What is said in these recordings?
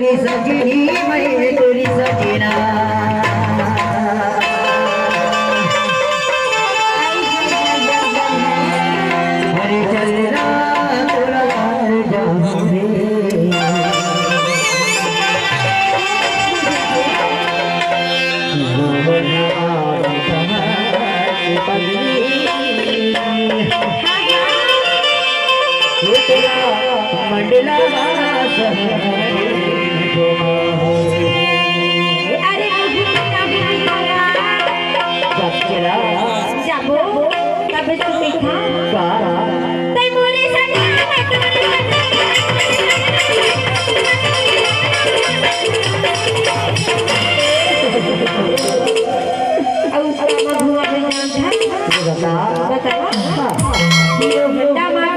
तोरी सजनी मैं तोरी सजना हरे चलना तोरा जाऊं रे मंडला अरे जाबो तब तो देखा तै मोरे सजना मैं तोरे सजना औ मधुआ में नाम था बता हीरो बंदा मां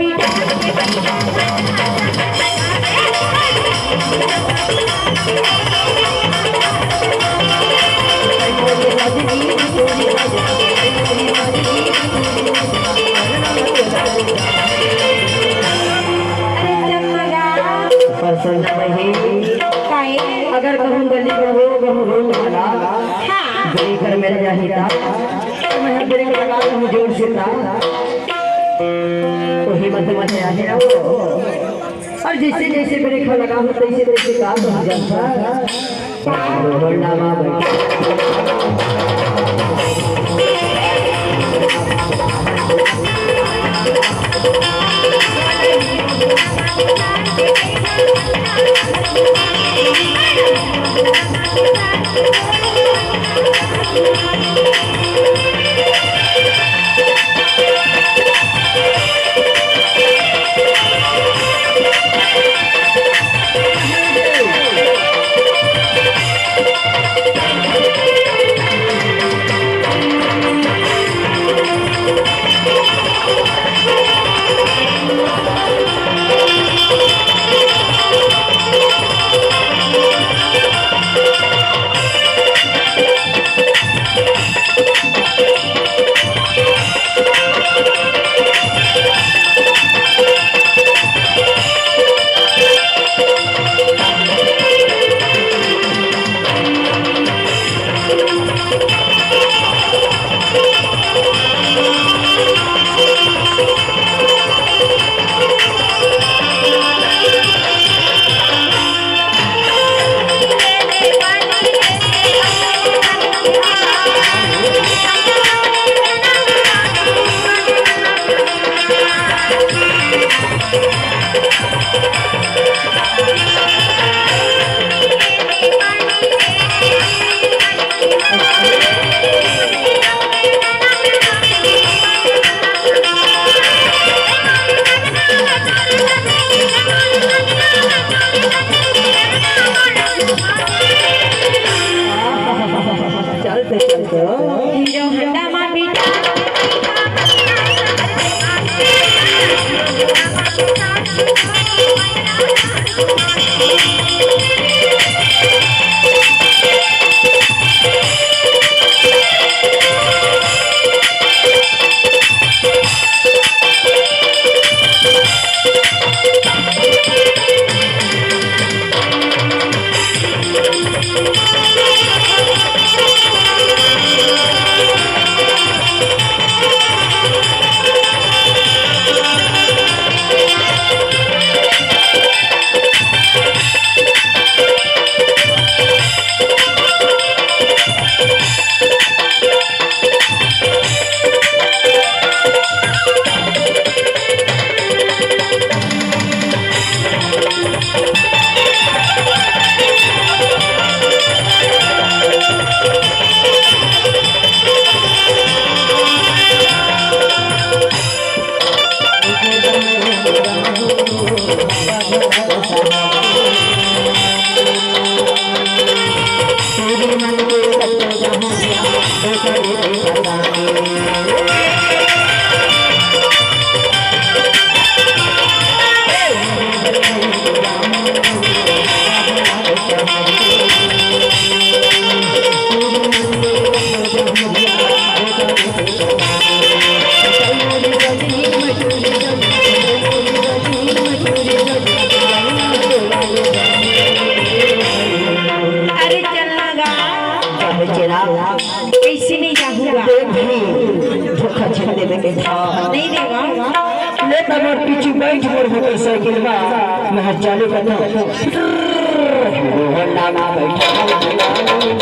अगर कहूँ गली में हो कहूँ रोड वाला गली घर मिल जाएगा तो मैं ब्रेक लगा दूँ जोर से ना तो हिम्मत मत आ जाए और जैसे जैसे ब्रेक लगा हूँ तैसे तैसे काम हो जाता बैठा देवे के था नहीं देगा ले तमर पीछे बैठ मोर मोटरसाइकिल में मैं चालू कर दो होंडा में बैठा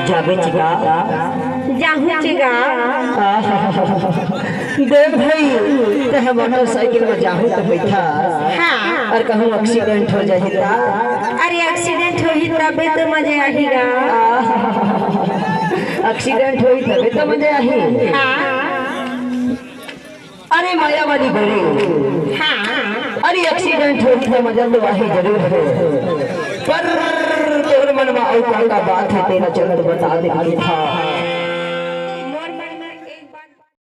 जाबे चिका जाहू चिका देख भाई कहे मोटरसाइकिल में जाहू तो बैठा हाँ और कहूँ एक्सीडेंट हो जाए अरे एक्सीडेंट होई तबे तो मजा आएगा एक्सीडेंट होई तबे तो मजा आई हाँ अरे मायावादी बोली हाँ अरे एक्सीडेंट होई तो मजा तो आई जरूर है पर तोर मन में आई का बात है तेरा चलत बता दे था